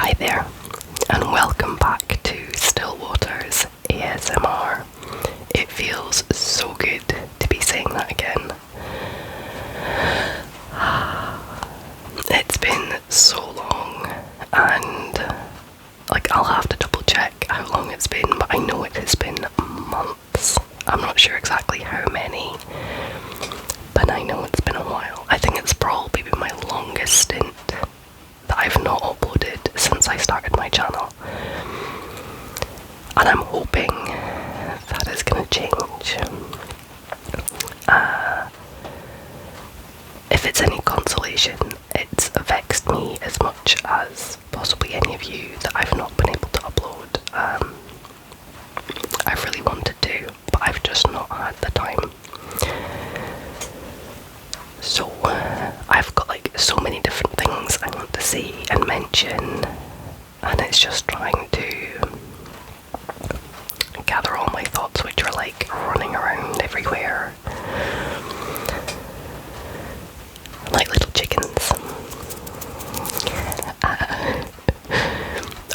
Hi there, and welcome back to Stillwater's ASMR. It feels so good to be saying that again. It's been so long, and I'll have to double check how long it's been, but I know it has been months. I'm not sure exactly how many, but I know it's been a while. I think it's probably been my longest stint that I've not uploaded since I started my channel, and I'm hoping that is going to change. If it's any consolation, it's vexed me as much as possibly any of you that I've not been able to upload. I've really wanted to, but I've just not had the time. So I've got so many different things I want to say and mention, and it's just trying to gather all my thoughts, which are running around everywhere like little chickens.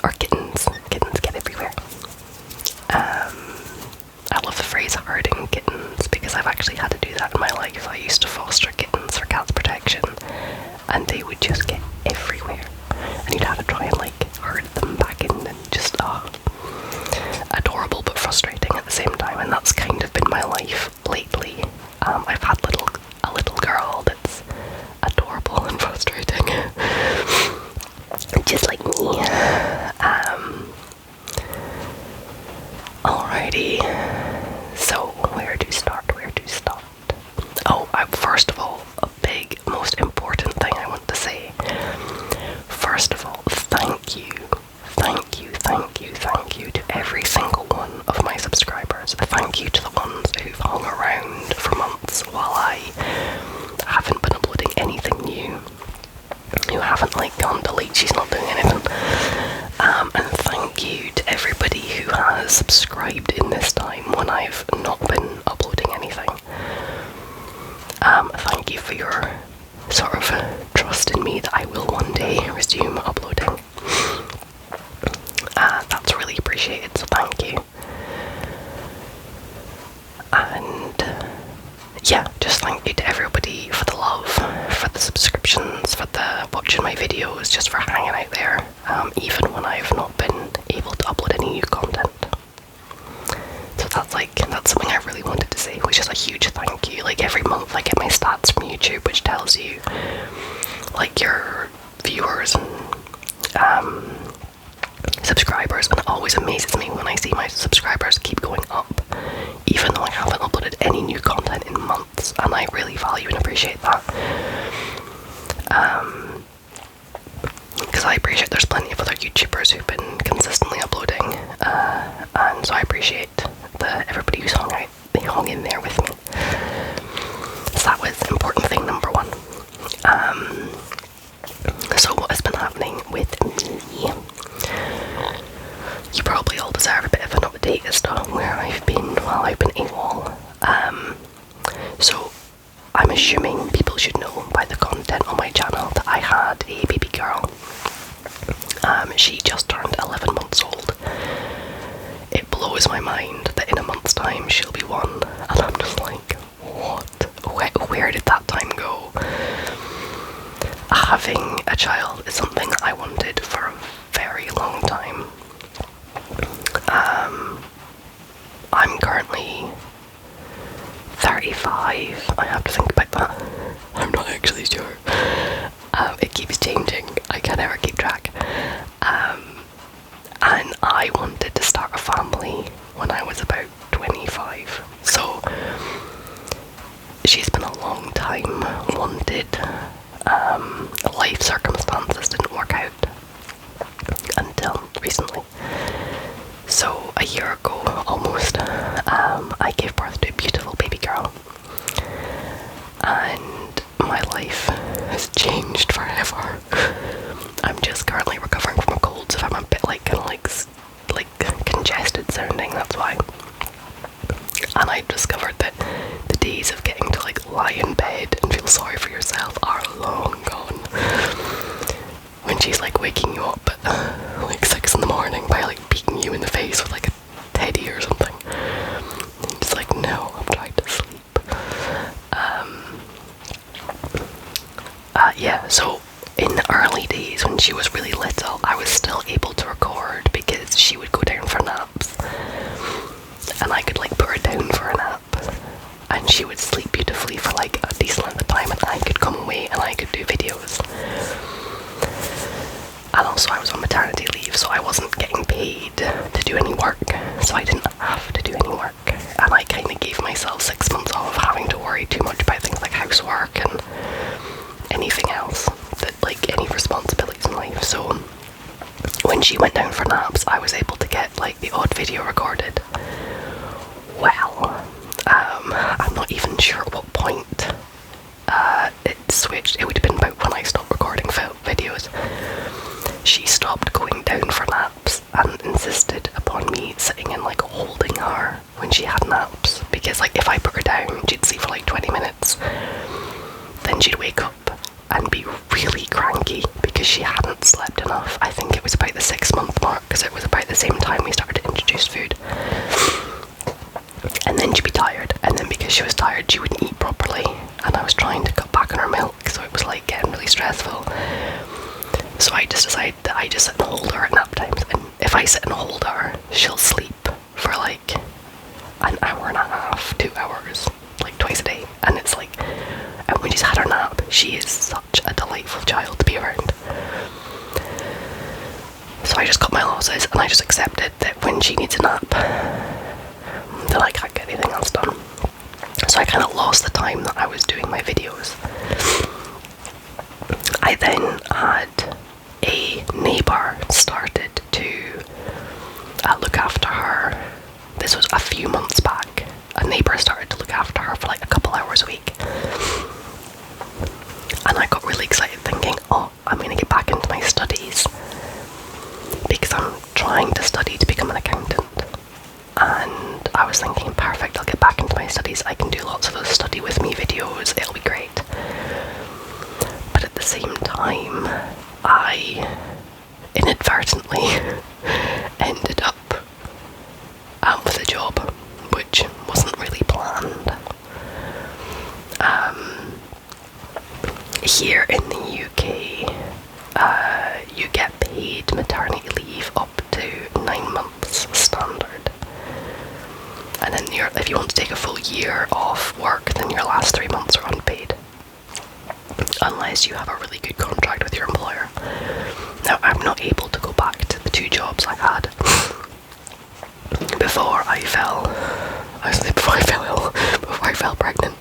Or kittens. Kittens get everywhere. I love the phrase herding kittens because I've actually had to do that in my life. I used to foster kittens for cats protection, and they would just get everywhere, and you'd have to try and herd them back in, and just adorable but frustrating at the same time. And that's kind of been my life lately. I've had a little girl that's adorable and frustrating, just like me. Alrighty, so where to start? Oh, first of all, a big, most important thing I want to say. First of all, thank you to every single one of my subscribers. Thank you to the ones who've hung around for months while I haven't been uploading anything new, who haven't gone delete, she's not doing anything. And thank you to everybody who has subscribed in this time when I've not been uploading anything. Thank you for your sort of trust in me that I will one day resume uploading. That's really appreciated, so thank you. And yeah, just thank you to everybody for the love, for the subscriptions, for the watching my videos, just for hanging out there, even when I've not been able to upload any new content. So that's something I really wanted to say, which is a huge thank you. Every month I get my stats from YouTube, which tells you your viewers and subscribers, and it always amazes me when I see my subscribers keep going up, even though I haven't uploaded any new content in months, and I really value and appreciate that. Because I appreciate there's plenty of other YouTubers who've been consistently uploading, and so I appreciate everybody who's hung in there with me. So that was important thing number one. So what has been happening with me? You probably all deserve a bit of an update as to where I've been while I've been AWOL. So I'm assuming people should know by the content on my channel that I had a baby girl. She just turned 11 months old. It blows my mind that in a month's time she'll be 1, and I'm just like, what? Where did that time go? Having a child is something that I wanted for a very long time. I'm currently 35. I have to think about that. I'm not actually sure. It keeps changing. I can never keep track. And I wanted to start a family when I was about 25. So she's been a long time wanted. Life circumstances didn't work out until recently. So a year ago, almost, I gave birth to a beautiful baby girl, and my life has changed forever. I'm just currently recovering from a cold, so I'm a bit congested sounding, that's why. And I discovered that the days of getting to lie in bed and feel sorry for yourself are long gone. When she's like waking you up at like 6 in the morning by like beating you in the face with like a teddy or something. And it's like, no, I'm trying to sleep. Yeah, so in the early days when she was really little, I was still able to record because she would go down for naps. And I could like put her down for a nap. And she would sleep beautifully for like a decent amount of time, and I could come away and I could do videos. And also I was on maternity leave, so I wasn't getting paid to do any work, so I didn't have to do any work. And I kind of gave myself 6 months off having to worry too much about things like housework and anything else, that like any responsibilities in life. So when she went down for naps, I was able to get like the odd video recorded. Well, I'm not even sure at what point it switched. It would have been about when I stopped recording videos. She stopped going down for naps and insisted upon me sitting and like holding her when she had naps, because like if I put her down, she'd sleep for like 20 minutes, then she'd wake up and be really cranky because she hadn't slept enough. I think it was about the 6-month mark, because it was about the same time we started to introduce food. And then she'd be tired, and then because she was tired she wouldn't eat properly, and I was trying to cut back on her milk, so it was like getting really stressful. So I just decided that I just sit and hold her at nap times, and if I sit and hold her, she'll sleep for like an hour and a half, 2 hours, like twice a day. And it's like, and when she's had her nap, she is such a delightful child to be around. So I just cut my losses, and I just accepted that when she needs a nap, then I can't get anything else done. So I kind of lost the time that I was doing my videos. I then had a neighbour started to look after her. This was a few months back. A neighbour started to look after her for like a couple hours a week. And I got really excited thinking, oh, I'm going to get back into my studies, because I'm trying to study to become an accountant. And I was thinking, perfect, I'll get back into my studies, I can do lots of those study with me videos, it'll be great. But at the same time, I inadvertently ended up out with a job, which wasn't really planned. Here in the UK, you get paid maternity leave up to 9 months standard. And then if you want to take a full year off work, then your last 3 months are unpaid, unless you have a really good contract with your employer. Now, I'm not able to go back to the 2 jobs I had before I fell. Before I fell ill, before I fell pregnant.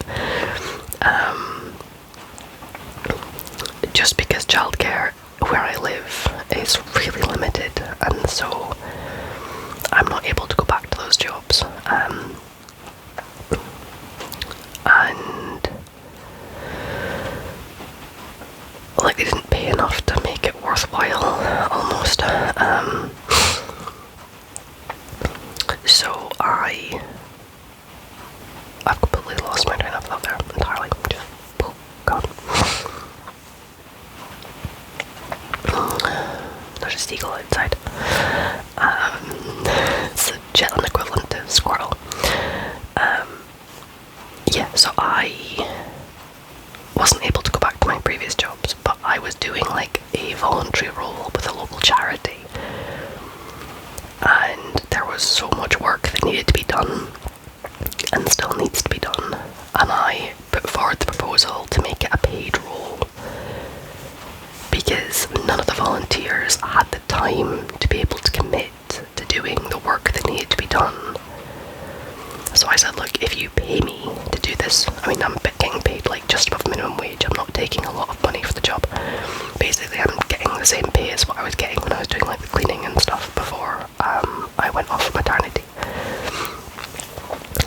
Just because childcare where I live is really limited, and so I'm not able to go back to those jobs. And like they didn't pay enough to make it worthwhile, almost. So I've completely lost my train of thought there entirely. Just gone. There's a seagull outside. It's a Shetland equivalent to squirrel. Yeah, so I wasn't able to go back to my previous jobs, but I was doing like a voluntary role with a local charity, and there was so much work that needed to be done and still needs to be done, and I put forward the proposal to make it a paid role, because none of the volunteers had the time to be able to commit to doing the work that needed to be done. So I said, look, if you pay me to do this, I mean, I'm getting paid like just above minimum wage, I'm not taking a lot of money for the job. Basically, I'm getting the same pay as what I was getting when I was doing like the cleaning and stuff before I went off maternity.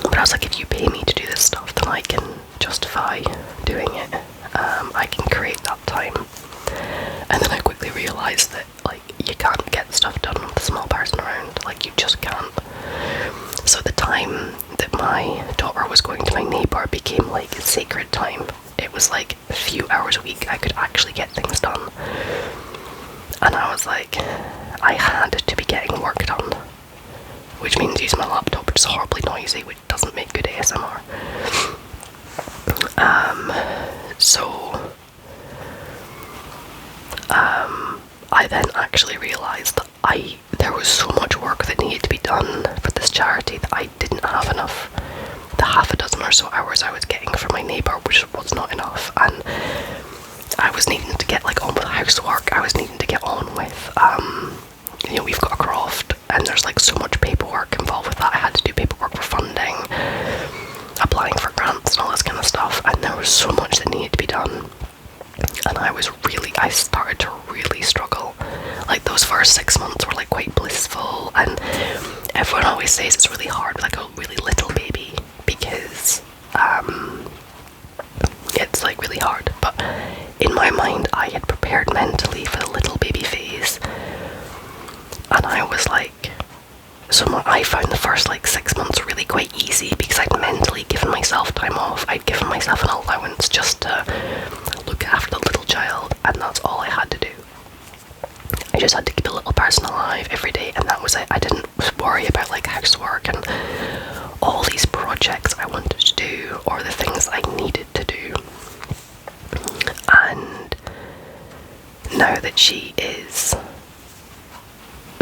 But I was like, if you pay me to do this stuff, then I can justify doing it. I can create that time. And then I quickly realised that like you can't get stuff done with a small person around, like you just can't. So the time that my daughter was going to my neighbour became like sacred time. It was like a few hours a week I could actually get things done. And was like, I had to be getting work done, which means using my laptop, which is horribly noisy, which doesn't make good ASMR. I then actually realised that there was so much work that needed to be done for this charity that I didn't have enough. The half a dozen or so hours I was getting from my neighbour, which was not enough, and I was needing to get like on with housework. I was needing to get on with, we've got a croft, and there's like so much paperwork involved with that. I had to do paperwork for funding, applying for grants and all this kind of stuff, and there was so much that needed to be done. And I started to really struggle. Like those first 6 months were like quite blissful, and everyone always says it's really hard with like a really little baby because it's like really hard. But in my mind, I had prepared mentally for the little baby phase, and I was like, I found the first like 6 months really quite easy because I'd mentally given myself time off. I'd given myself an allowance just to look after the little child, and that's all I had to do. I just had to keep a little person alive every day, and that was it. I didn't worry about like housework and all these projects I wanted to do or the things I needed to do. And now that she is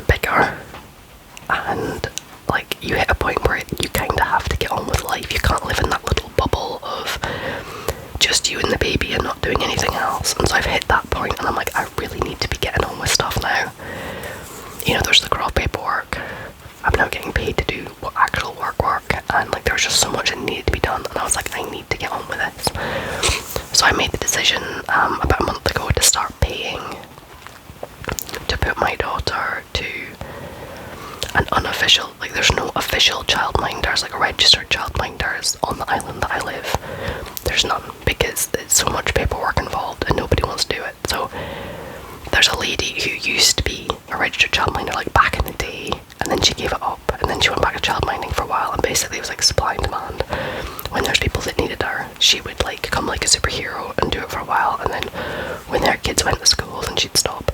bigger, and like you hit a point where you kind of have to get on with life. You can't live in that little bubble of just you and the baby and not doing anything else. And so I've hit that point, and I'm like, I really need to be getting on with stuff now. There's the craft paperwork. I'm now getting paid to do actual work, and like there's just so much that needed to be done, and I was like, I need to get on with this. So I made the decision about a month ago to start paying to put my daughter to an unofficial, like there's no official childminders, like registered childminders on the island that I live. There's none, because there's so much paperwork involved and nobody wants to do it. So there's a lady who used to be a registered childminder like back in the day, and then she gave it up, and then she went back to childminding for a while, and basically it was like supply and demand. When there's people that needed her, she would like come like a superhero and do it for a while, and then when their kids went to school, then she'd stop.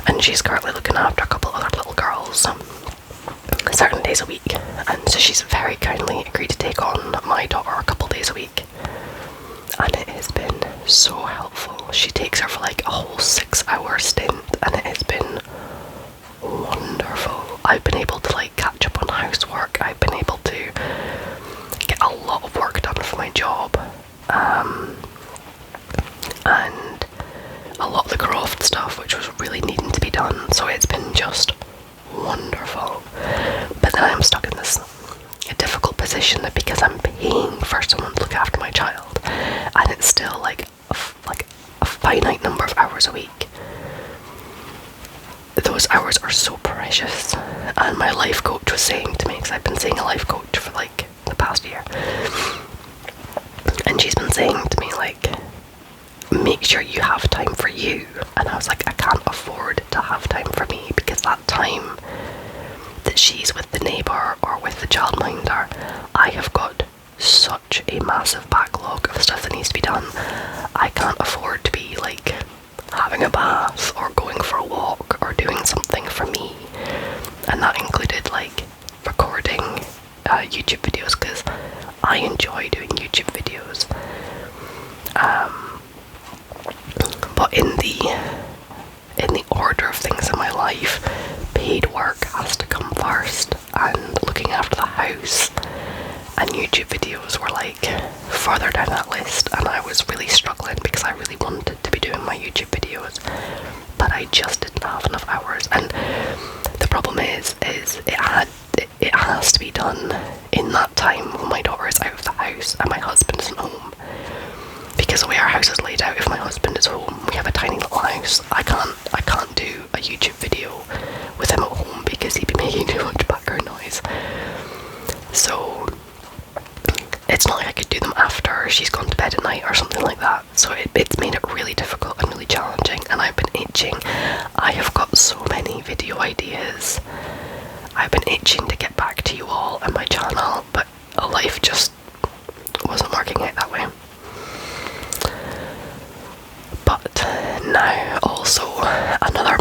And she's currently looking after a couple other little girls certain days a week, and so she's very kindly agreed to take on my daughter a couple days a week, and it has been so helpful. She takes her for like a whole 6-hour stint, and it has been wonderful. I've been able to like catch up on housework. I've been able to get a lot of work done for my job, and a lot of the craft stuff which was really needing to be done. So it's been just wonderful. But then I'm stuck in this difficult position that because I'm paying for someone to look after my child, and it's still like a finite number of hours a week, those hours are so precious. And my life coach was saying to me, because I've been seeing a life coach for like the past year, and she's been saying to me like, make sure you have time for you. And I was like, I can't afford to have time for me, because that time that she's with the neighbour or with the childminder, I have got such a massive backlog of stuff that needs to be done. I can't afford to be like having a bath or going for a walk or doing something for me. And that included like recording YouTube videos, because I enjoy doing YouTube videos. But in the order of things in my life, paid work has to come first, and looking after the house and YouTube videos were like further down that list. And I was really struggling because I really wanted to be doing my YouTube videos, but I just didn't have enough hours. And the problem is it has to be done in that time when my daughter is out of the house and my husband isn't home. Because the way our house is laid out, if my husband is home, we have a tiny little house. I can't do a YouTube video with him at home because he'd be making too much background noise. So it's not like I could do them after she's gone to bed at night or something like that. So it's made it really difficult and really challenging, and I've been itching. I have got so many video ideas. I've been itching to get back to you all and my channel, but life just wasn't working out that way. But now also another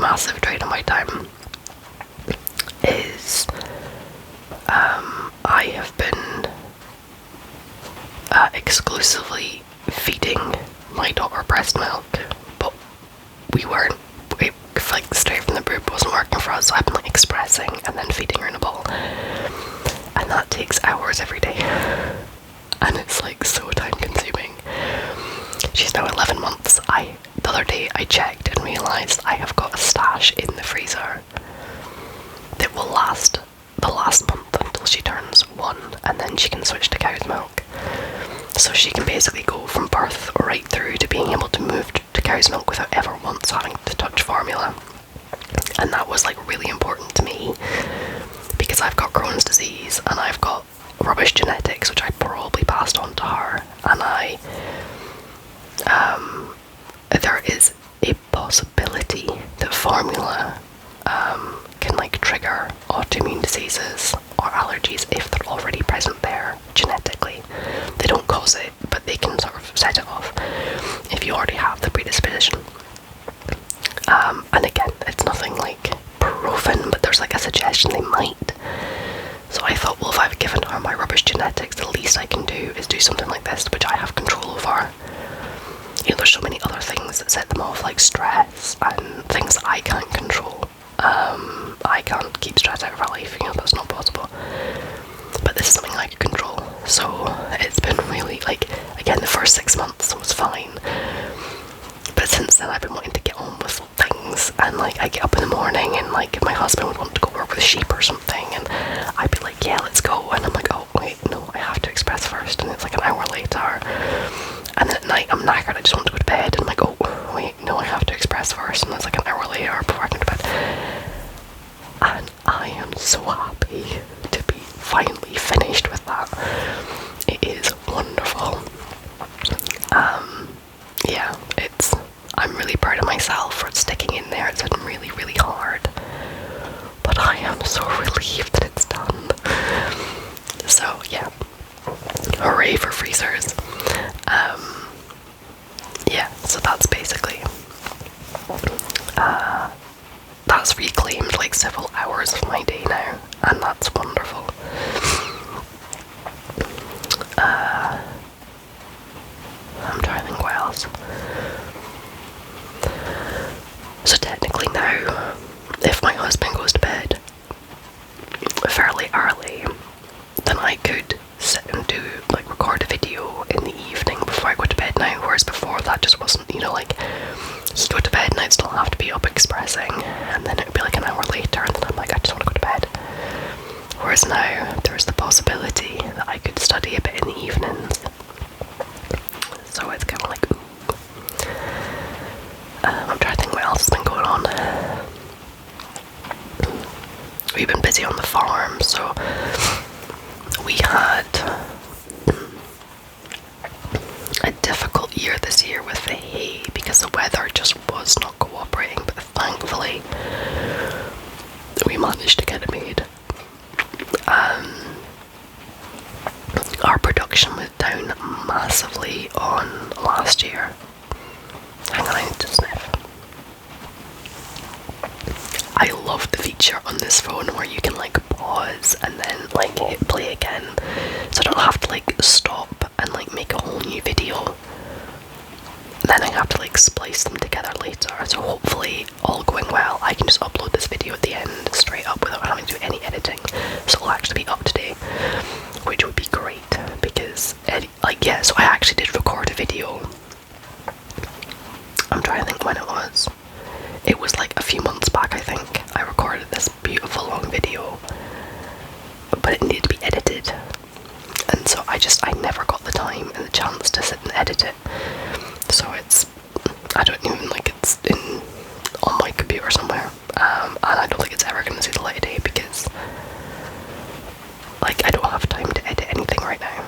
massive drain on my time is I have been exclusively feeding my daughter breast milk, but we weren't, like straight from the boob wasn't working for us, so I've been like expressing and then feeding her in a bowl, and that takes hours every day, and it's like so time consuming. She's now 11 months. The other day I checked and realised I have got a stash in the freezer that will last the last month until she turns 1, and then she can switch to cow's milk. So she can basically go from birth right through to being able to move to cow's milk without ever once having to touch formula. And that was like really important to me because I've got Crohn's disease and I've got rubbish genetics, which I probably passed on to her, and there is a possibility that formula can like trigger autoimmune diseases or allergies if they're already present there genetically. They don't cause it, but they can sort of set it off if you already have the predisposition. And again, it's nothing like proven, but there's like a suggestion they might. So I thought, well, if I've given her my rubbish genetics, the least I can do is do something like this, which I have control over. You know, there's so many other things that set them off, like stress and things that I can't control. I can't keep stress out of her life, you know, that's not possible. But this is something I can control. So it's been really, like, again, the first 6 months was fine. But since then I've been wanting to get on with things, and like I get up in the morning and like if my husband would want to go work with sheep or something, and I'd be like, yeah, let's go, and I'm like, oh wait, no, I have to express first, and it's like an hour later. And then at night I'm knackered, I just want to go to bed, and I'm like, oh wait, no, I have to express first, and it's like an hour later before I can go to bed. And I am so happy to be finally finished with that. It is wonderful. Yeah, I'm really proud of myself for sticking in there. It's been really, really hard, but I am so relieved that it's done. So yeah, hooray for freezers. Yeah, so that's basically that's reclaimed like several hours of my day now, and that's wonderful. I'm trying to think what else. So technically now, if my husband goes to bed fairly early, then I could sit and record a video in the evening before I go to bed now, whereas before that just wasn't, you know, like, he'd go to bed and I'd still have to be up expressing, and then it would be like an hour later, and then I'm like, I just want to go to bed. Whereas now, there's the possibility that I could study a bit in the evenings. So it's kind of like, ooh. I'm trying to think what else has been going on. We've been busy on the farm, so we had a difficult year this year with the hay because the weather just was not cooperating, but thankfully we managed to get it made. Our production was down massively on last year. Hang on, I need to sniff. I love the feature on this phone where you can like pause and then like hit play again, so I don't have to like stop and like make a whole new video. Then I have to like splice them together later, so hopefully, all going well, I can just upload this video at the end straight up without having to do any editing, so it'll actually be up to date, which would be great, because so I actually did record a video. I'm trying to think when it was. It was like a few months back, I think. I recorded this beautiful long video, but it needed to be edited, and so I never got the time and the chance to sit and edit it. So I don't even it's on my computer somewhere, and I don't think it's ever going to see the light of day because I don't have time to edit anything right now.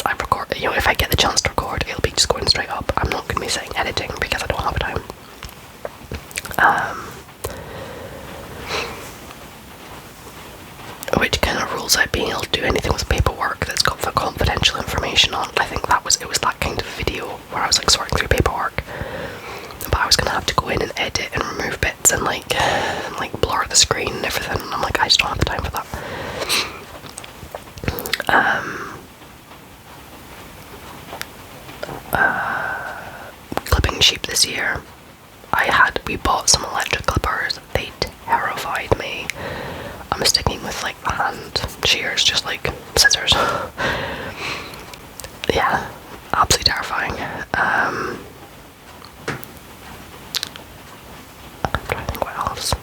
I record, you know, if I get the chance to record, it'll be just going straight up. I'm not going to be sitting editing because I don't have time. Which kind of rules out being able to do anything with paperwork that's got the confidential information on. I think it was that kind of video where I was like sorting through paperwork, but I was going to have to go in and edit screen and everything, and I'm like, I just don't have the time for that. Clipping sheep this year, we bought some electric clippers. They terrified me. I'm sticking with like hand shears, just like scissors. Yeah, absolutely terrifying. I'm trying to think what else.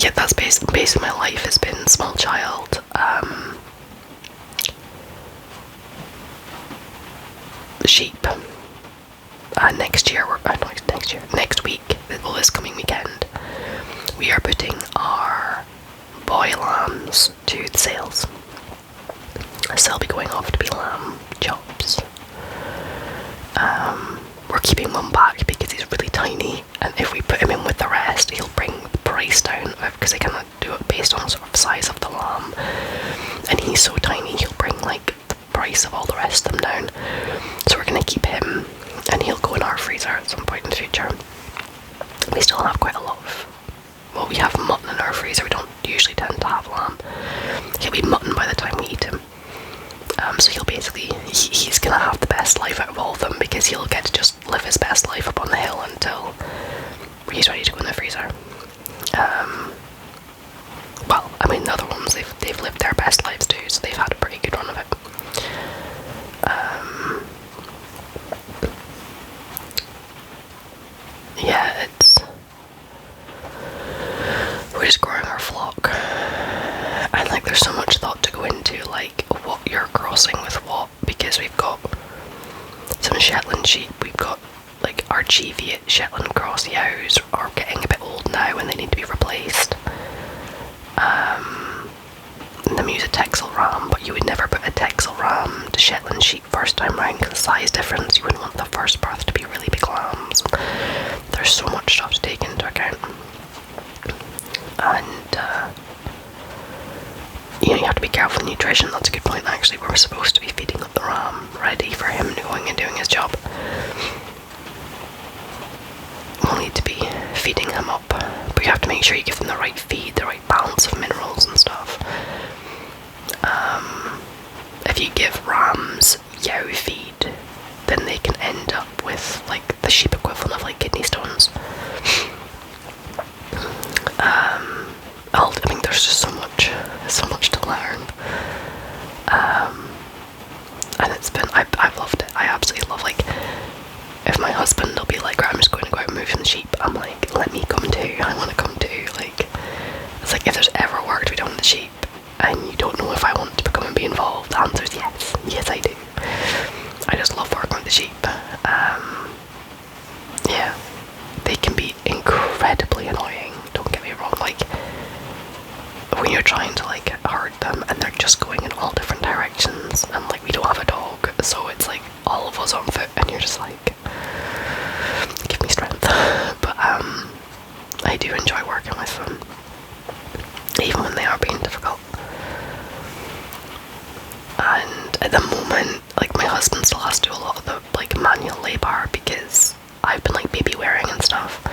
Yeah, that's basically my life has been small child. Sheep. Next week, well, this coming weekend, we are putting our boy lambs to the sales. So they'll be going off to be lamb chops. We're keeping one back because he's really tiny, and if we put him in with the rest, he'll bring the price down, because they cannot do it based on sort of size of the lamb, and he's so tiny he'll bring like the price of all the rest of them down. So we're gonna keep him, and he'll go in our freezer at some point in the future. We still have quite a lot of, well, we have mutton in our freezer. We don't usually tend to have lamb. He'll be mutton by the time we eat him. So he'll basically, he's gonna have the best life out of all of them, because he'll get to just live his best life up on the hill until he's ready to go in the freezer. Well, I mean, the other ones, they've lived their best lives too, so they've had a pretty good run of it. Yeah, we're just growing our flock, and like there's so much thought to go into like what you're crossing with what, because we've got some Shetland sheep, we've got like our Cheviot Shetland cross yows are getting a bit old now and they need to be replaced. The Muse a Texel ram, but you would never put a Texel ram to Shetland sheep first time round because of the size difference. You wouldn't want the first birth to be really big lambs. There's so much stuff to take into account. And you have to be careful with nutrition. That's a good point actually. We're supposed to be feeding up the ram, ready for him going and doing his job. We'll need to be feeding him up, but you have to make sure you give them the right feed, the right balance of minerals and stuff. If you give rams yow feed, then they can end up with like the sheep equivalent of like kidney stones. I mean, there's just so much to learn. And it's been, I've loved it. I absolutely love, like, if my husband will be like, I'm just going to go out and move some sheep, I'm like, let me come too, I want to come too. Like, it's like, if there's ever work to be done with the sheep and you don't know if I want to become and be involved, the answer is yes I do. I just love working with the sheep. Yeah, they can be incredibly annoying, don't get me wrong. Like, when you're trying to like herd them and they're just going in all different directions, and like we don't have a dog, so it's like all of us on foot, and you're just like, give me strength. But I do enjoy working with them, even when they are being difficult. And at the moment, like, my husband still has to do a lot of the like manual labour because I've been like baby wearing and stuff.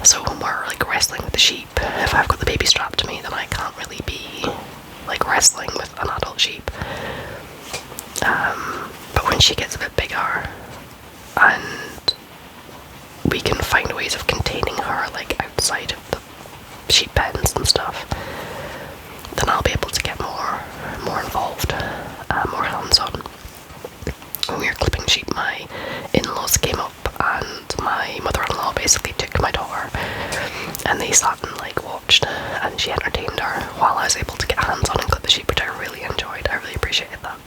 So when we're like wrestling with the sheep, if I've got the baby strapped to me, then I can't really be like wrestling with an adult sheep. But when she gets a bit bigger and we can find ways of containing her like outside of the sheep pens and stuff, then I'll be able to get more involved, more hands-on. When we were clipping sheep, my in-laws came up and my mother-in-law basically took my daughter and they sat and like watched, and she entertained her while I was able to get hands-on and clip the sheep, which I really enjoyed. I really appreciated that.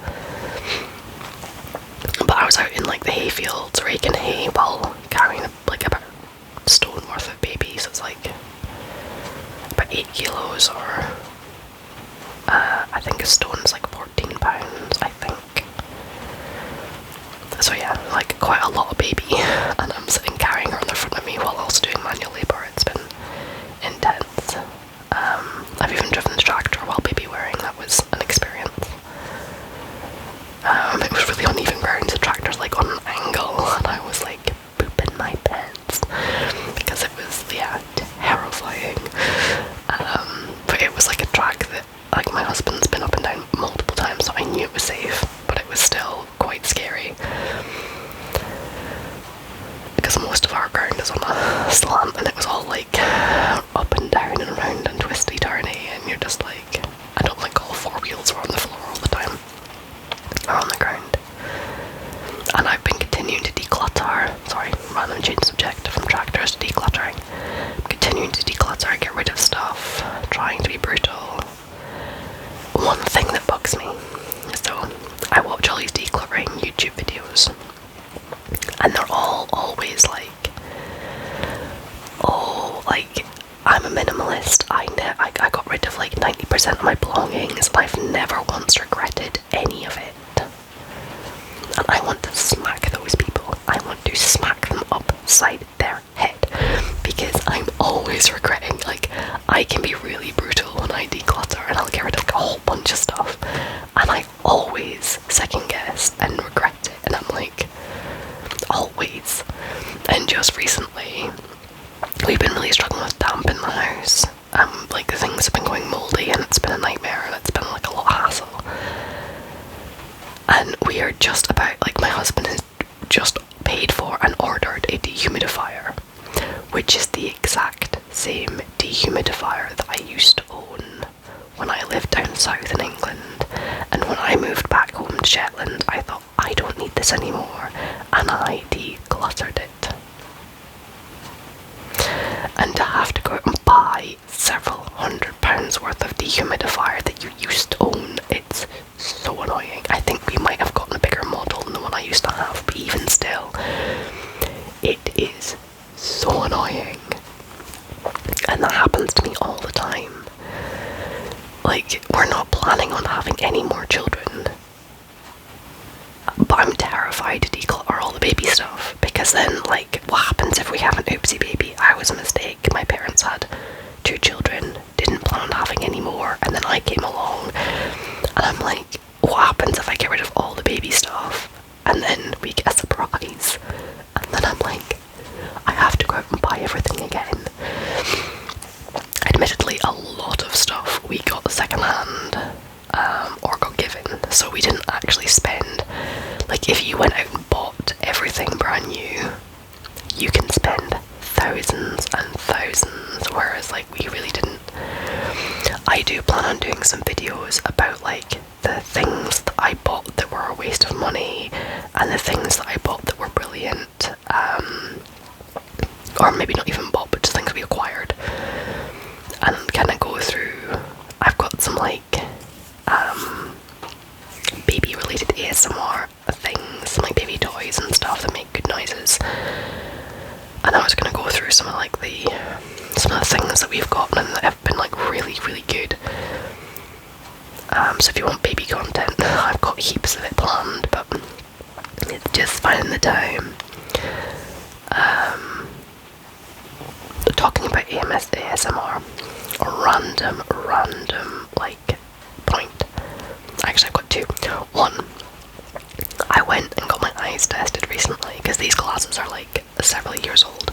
But I was out in like the hay fields raking hay while carrying like about a stone worth of babies. It's like about 8 kilos, or I think a stone is like 14 pounds, I think. So yeah, like quite a lot of baby, and I'm sitting carrying her in the front of me while also doing manual labour. It's been intense. I've even driven the tractor while baby wearing. That was an experience. It was really uneven ground. The tractor's like on an angle, and I was like pooping my pants. one thing that bugs me. So I watch all these decluttering YouTube videos, and they're all always like, oh, like, I'm a minimalist. I got rid of like 90% of my belongings, and I've never once regretted any of it. And I want to smack those people. I want to smack them upside their head, because I'm always regretting. Like, I can be really brutal when I declutter, and I'll get rid of like a whole bunch of stuff, and I always second guess and regret it. And I'm like, always. And just recently, we've been really struggling with damp in the house. Like, things have been going mouldy, and it's been a nightmare, and it's been like a lot of hassle. And we are just about, like, my husband has just paid for and ordered a dehumidifier, which is the exact same dehumidifier that I used to own when I lived down south in England. And when I moved back home to Shetland, I thought, I don't need this anymore, and I decluttered it. And to have to go out and buy several £100 worth of dehumidifier that you used to own, it's so annoying. I think we might have gotten a bigger model than the one I used to have, but even still, it is so annoying. And that happens to me all the time. Like, we're not planning on having any more children, but I'm terrified to declutter all the baby stuff, because then, like, what happens if we have an oopsie baby? I was a mistake. My parents had 2 children, didn't plan on having any more, and then I came along, and I'm like, what happens if I get rid of all the baby stuff, and then we get a surprise? And then I'm like, I have to go out and buy everything again. Admittedly, a lot of stuff we got secondhand, or got given, so we didn't actually spend. Like, if you went out and bought everything brand new, you can spend thousands and thousands, whereas, like, we really didn't. I do plan on doing some videos about, like, the things that I bought that were a waste of money, and the things that I bought that were brilliant, or maybe not even bought, but just things we acquired, and kind of go through. I've got some, like, baby related ASMR things, like baby toys and stuff that make good noises, and I was going to go through some of the things that we've gotten and that have been like really, really good. So if you want baby content, I've got heaps of it planned, but it's just finding the time. Talking about ASMR, a random like point. Actually, I've got 2. One, I went and got my eyes tested recently, because these glasses are like several years old,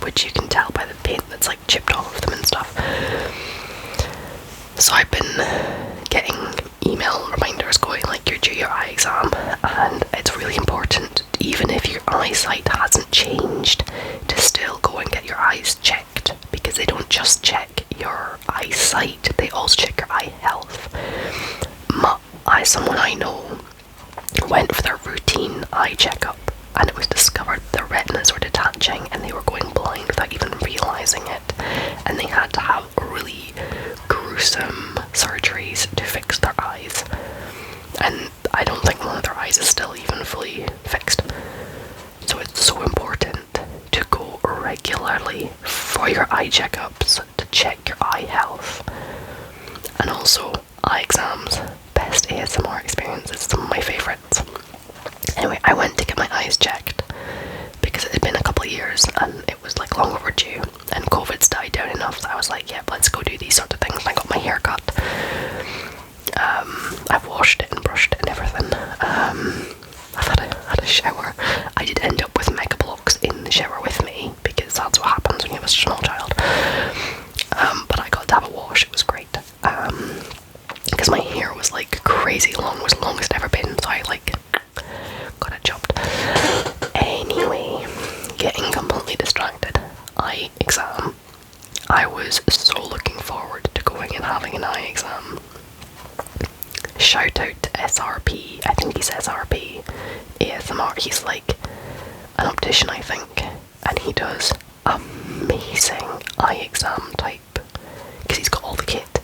which you can tell by the paint that's like chipped off them and stuff. So I've been getting email reminders going like, you're due your eye exam, and it's really important, even if your eyesight hasn't changed, to still go and get your eyes checked, because they don't just check your eyesight, they also check your eye health. Someone I know went for their routine eye checkup, and it was discovered their retinas were detaching and they were going blind without even realising it, and they had to have really gruesome surgeries to fix their eyes, and I don't think one of their eyes is still even fully fixed. So it's so important to go regularly for your eye checkups, to check your eye health. And also, eye exams, best ASMR experiences, some of my favourites. Anyway, I went to get my eyes checked because it had been a couple of years and it was like long overdue, and COVID's died down enough that I was like, yep, let's go do these sort of things. And I got my hair cut. I've washed it and brushed it and everything. I've had a shower. I did end up with Mega Bloks in the shower with me, because that's what happens when you have a small child. But I got to have a wash. It was great. Because my hair was like crazy long, was the longest ever been, so I like got it chopped. Anyway, getting completely distracted. Eye exam. I was so looking forward to going and having an eye exam. Shout out to SRP, I think he's SRP ASMR. He's like an optician, I think, and he does amazing eye exam type, because he's got all the kit.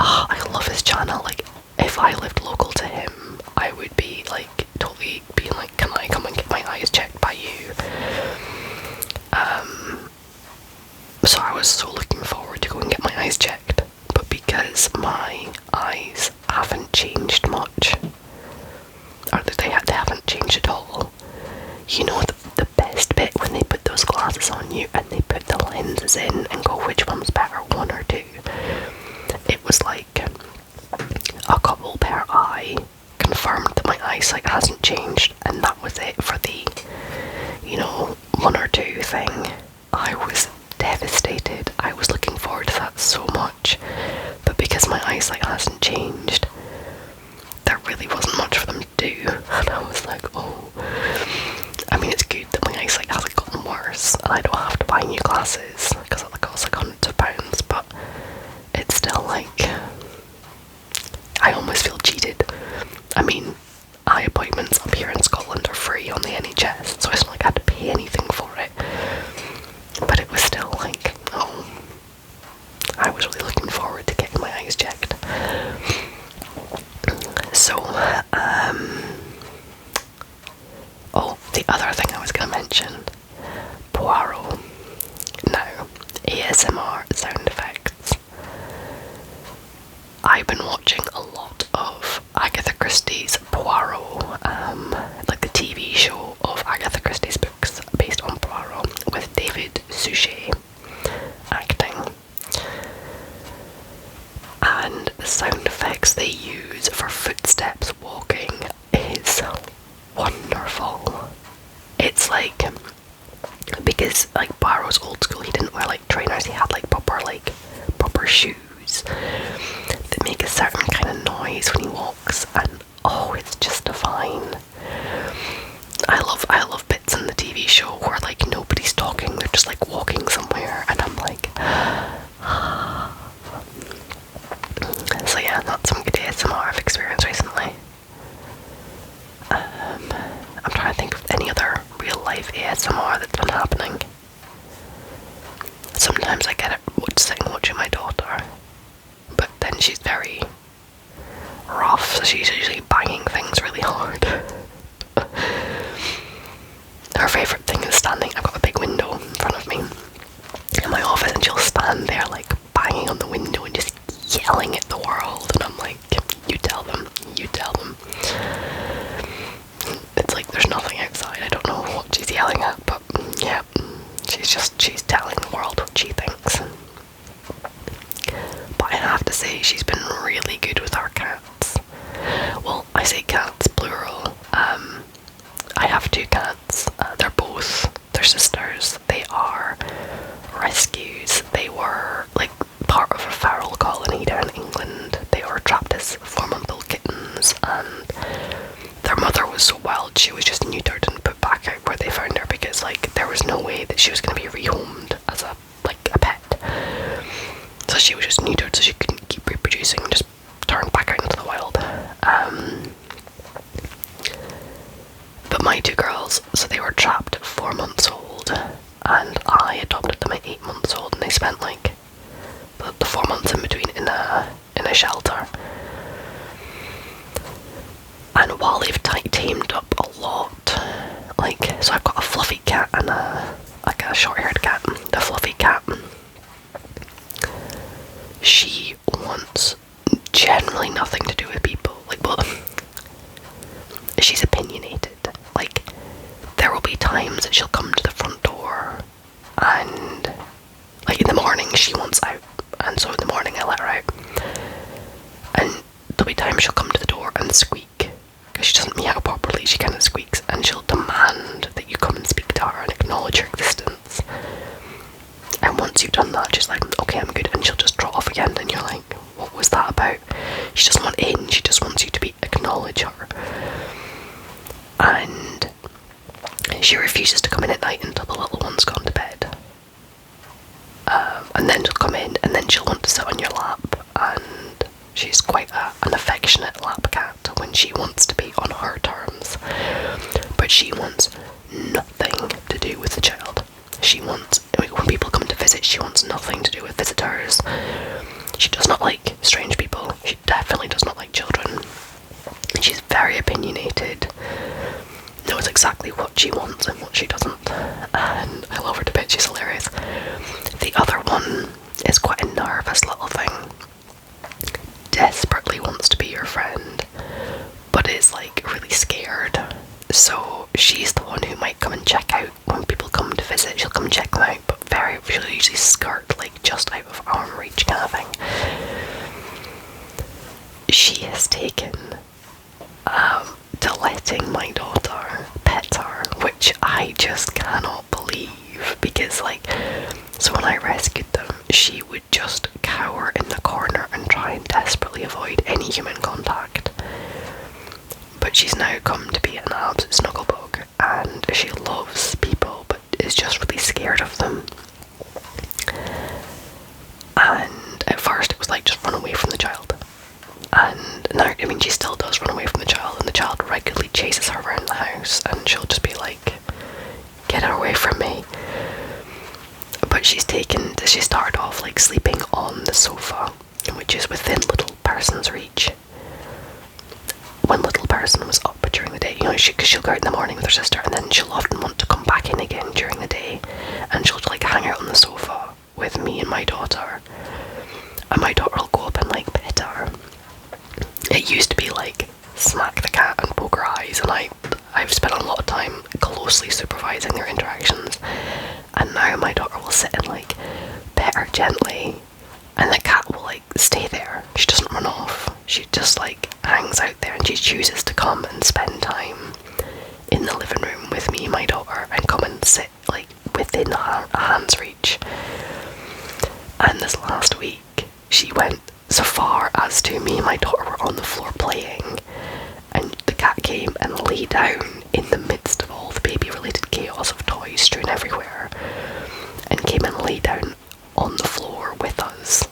I love his channel. Like, if I lived local to him, I would be like totally being like, can I come and get my eyes checked by you? So I was so looking forward to go and get my eyes checked, but because my eyes haven't changed much, or they haven't changed at all, you know, the best bit when they put those glasses on you and they put the lenses in and go, which one's better, one or two? It was like a couple per eye confirmed that my eyesight hasn't changed, and that was it for the, you know, one or two thing. I was devastated. I was looking forward to that so much, but because my eyesight hasn't changed, there really wasn't much for them to do, and I was like, oh. I mean, it's good that my eyesight hasn't gotten worse, and I don't have to buy new glasses, because that costs like hundreds of pounds, but it's still like, I almost feel cheated. I mean, eye appointments up here in Scotland are free on the NHS, so it's not like I had to pay anything for it, but it was still like, oh, I was really looking forward to getting my eyes checked. So, oh, the other thing I was going to mention, Poirot. Now, ASMR sound effects. I've been watching a lot of Agatha Christie's Poirot, like the TV show of Agatha Christie's books based on Poirot, with David Suchet acting. And the sound effects they use for footsteps walking is wonderful. It's like, because like Poirot's old school, he didn't wear like trainers, he had like proper shoes that make a certain kind of noise when he walks, and oh, it's just divine. I love bits in the TV show where like nobody's talking, they're just like walking somewhere, and I'm like, so yeah, that's some good ASMR I've experienced recently. I'm trying to think of any other real life ASMR that's been happening. Sometimes I get it sitting watching my daughter, but then she's very rough, so she's usually banging things really hard. Her favourite thing is standing, I've got a big window in front of me in my office, and she'll stand there like banging on the window and just yelling at the world, and I'm like, you tell them. It's like there's nothing outside, I don't know what she's yelling at, but yeah, she's telling the world what she thinks. But I have to say, she's been really good with our cats. Well, I say cats, plural. I have two cats. They're sisters. They are rescues. They were like part of a feral colony down in England. They were trapped as 4-month-old kittens, and their mother was so wild she was just neutered and put back out where they found her, because like there was no way that she was going to be rehomed as a pet. So she was just neutered so she couldn't keep reproducing and just turned back out into the wild. But my two girls, so they were trapped at 4 months old, and I adopted them at 8 months old, and they spent like the 4 months in between in a shelter. And while they've tamed up a lot, like, so I've got a fluffy cat and a short-haired cat. The fluffy cat, she wants generally nothing to do with people. Like, well, she's opinionated. Like, there will be times that she'll come to the front door, and like in the morning she wants out, and so in the morning I let her out, and there'll be times she'll come to the door and squeak, because she doesn't meow properly, she kind of squeaks, and she'll demand that you come and speak to her and acknowledge her existence. And once you've done that, she's like, okay, I'm good, and she'll just trot off again, and you're like, what was that about? She doesn't want in, she just wants you to acknowledge her. And she refuses to come in at night until the little one's gone to bed. And then she'll come in, and then she'll want to sit on your lap, and she's quite an affectionate lap cat when she wants to be on her terms. But she wants nothing to do with the child. She wants, when people come to visit, she wants nothing to do with visitors. She does not like strange people. definitely does not like children. She's very opinionated, knows exactly what she wants and what she doesn't, and I love her to bits. She's hilarious. The other one is quite a nervous little thing. Desperately wants to be your friend, but is like really scared. So she's the one who might come and check out when people come to visit. She'll come and check them out, but she'll usually skirt like just out of arm reach kind of thing. She has taken to letting my daughter pet her, which I just cannot believe, because like, so when I rescued them, she would just cower in the corner and try and desperately avoid any human contact. But she's now come to be an absolute snuggle bug, and she loves people, but is just really scared of them. And at first it was like, just run away from the child. And now, I mean, she still does run away from the child, and the child regularly chases her around the house, and she'll just be like, get her away from me. But she started off like sleeping on the sofa, which is within little person's reach. When little person was up during the day, you know, because she'll go out in the morning with her sister, and then she'll often want to come back in again during the day, and she'll like hang out on the sofa with me and my daughter, and my daughter will go up and like pet her. It used to be like smack the cat and poke her eyes, and I've spent a lot of time closely supervising their interactions, and now my daughter will sit and like pet her gently, and the cat will like stay there. She doesn't run off. She just like hangs out there, and she chooses to come and spend time in the living room with me and my daughter, and come and sit like within a hand's reach. And this last week she went so far as to, me and my daughter were on the floor playing, and the cat came and lay down in the midst of all the baby related chaos of toys strewn everywhere, and came and lay down on the floor with us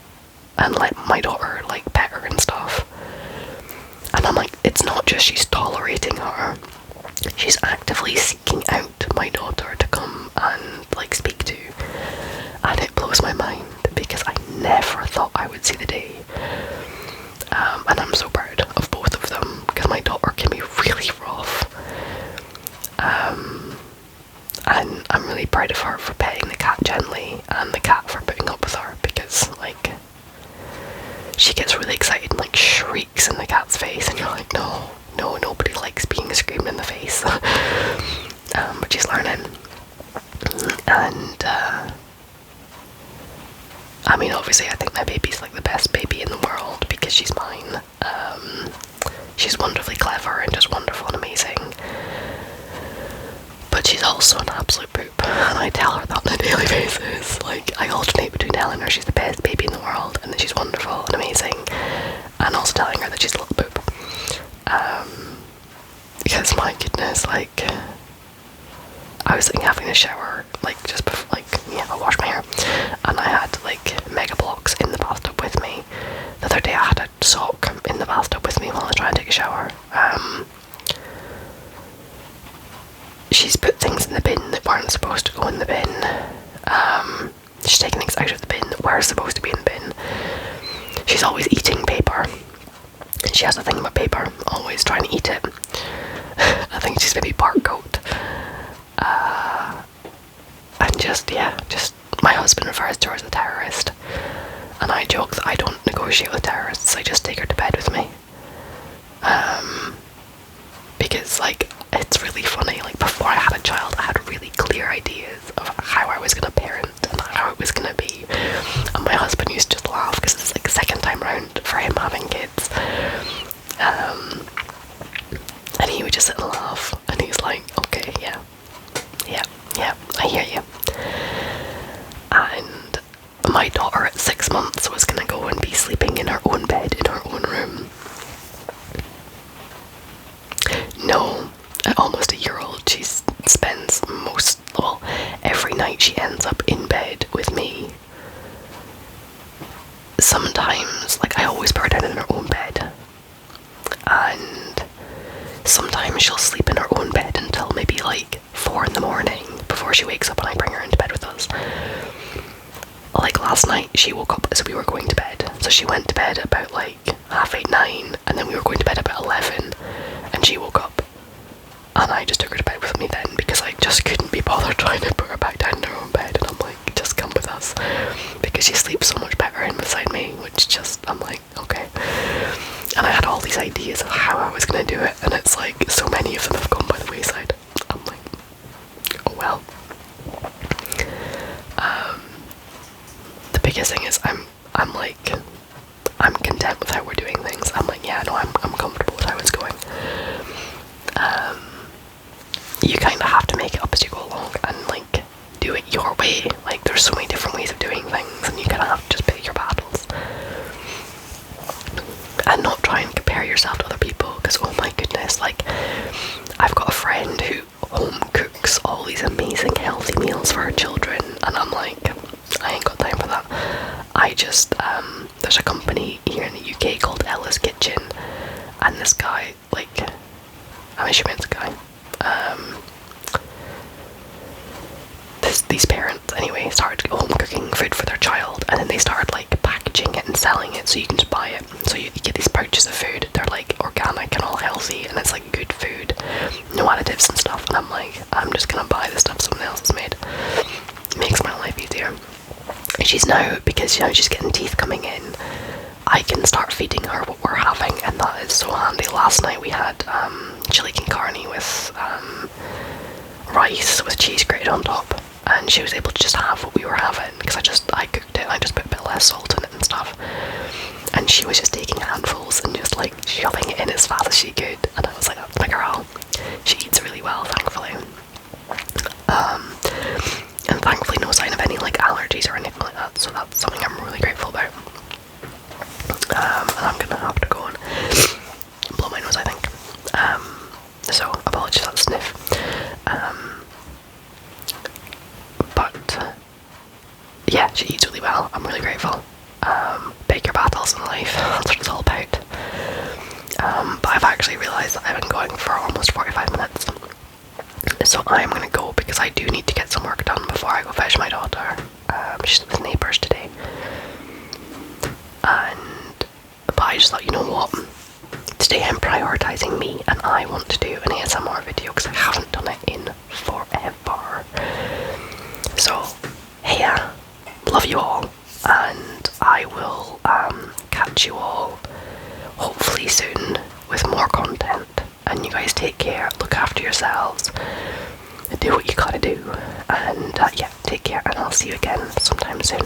and let my daughter like pet her and stuff. And I'm like, it's not just she's tolerating her, she's actively seeking out my daughter to come and like speak to, and it blows my mind because I never thought I would see the day. And I'm so proud of both of them, because my daughter can be really rough, and I'm really proud of her for petting the cat gently, and the cat for putting up with her, because like, she gets really excited and like shrieks in the cat's face, and you're like, no, nobody likes being screamed in the face. But she's learning, and I mean, obviously I think my baby's like the best baby in the world because she's mine. She's wonderfully clever and just wonderful and amazing, but she's also an absolute poop, and I tell her that on a daily basis. Like, I alternate between telling her she's the best baby in the world and that she's wonderful and amazing, and also telling her that she's a little poop. Because my goodness, like, I was like having a shower, like just before, like, yeah, I washed my hair, and I had like mega blocks in the bathtub with me. The other day I had a sock in the bathtub with me while I was trying to take a shower. She's put things in the bin that weren't supposed to go in the bin. She's taken things out of the bin that were supposed to be in the bin. She's always eating paper. She has a thing about paper, always trying to eat it. I think she's maybe part goat. And just my husband refers to her as a terrorist, and I joke that I don't negotiate with terrorists, I just take her to bed with me. Because like, it's really funny, like before I had a child I had really clear ideas of how I was going to parent and how it was going to be, and my husband used to just laugh because it's like the second time round for him having kids, and he would just sit and laugh, and he's like, okay, yeah, I hear you. And my daughter at 6 months was going to go and be sleeping in her own bed in her own room. No, at almost a year old, she spends every night she ends up in bed with me. Sometimes, like, I always put her down in her own bed, and sometimes she'll sleep in her own bed until maybe like 4 in the morning before she wakes up and I bring her into bed with us. Like last night, she woke up as we were going to bed, so she went to bed about like, 8, 9, and then we were going to bed about 11, and she woke up. And I just took her to bed with me then, because I just couldn't be bothered trying to put her back down in her own bed, and I'm like, just come with us, because she sleeps so much better in beside me, which just, I'm like, okay. And I had all these ideas of how I was going to do it, and it's like, so many of them have gone by the wayside. I'm like, oh well. The biggest thing is, I'm like, I'm content with how we're doing things. I'm like, yeah, no, I'm comfortable with how it's going. You kind of have to make it up as you go along, and like, do it your way. Like, there's so many different ways of doing things, and you kind of have to just pick your battles. And not try and compare yourself to other people, because oh my goodness, like, I've got a friend who home cooks all these amazing healthy meals for her children, and I'm like, I ain't got time for that. I just, there's a company here in the UK called Ella's Kitchen, and this guy, like, I'm assuming it's a guy, these parents anyway started home cooking food for their child, and then they started like packaging it and selling it, so you can just buy it. So you get these pouches of food, they're like organic and all healthy, and it's like good food, no additives and stuff. And I'm like, I'm just gonna buy the stuff someone else has made. It makes my life easier. And she's now, because you know she's getting teeth coming in, I can start feeding her what we're having, and that is so handy. Last night we had chili con carne with rice with cheese grated on top, and she was able to just have what we were having, because I cooked it and I just put a bit less salt in it and stuff, and she was just taking handfuls and just like shoving it in as fast as she could, and I was like, that's my girl. She eats really well, thankfully. And thankfully no sign of any like allergies or anything like that, so that's something I'm really grateful about. And I'm gonna have to go and blow my nose, I think. So apologies for that sniff. But yeah, she eats really well. I'm really grateful. Pick your battles in life. That's what it's all about. But I've actually realised that I've been going for almost 45 minutes. So I'm gonna go, because I do need to get some work done before I go fetch my daughter. She's with neighbours today. But I just thought, you know what? Today I'm prioritising me, and I want to do an ASMR video, because I haven't done it in forever. So, hey, love you all, and I will catch you all hopefully soon with more content. And you guys take care, look after yourselves, do what you gotta do, and yeah, take care, and I'll see you again sometime soon.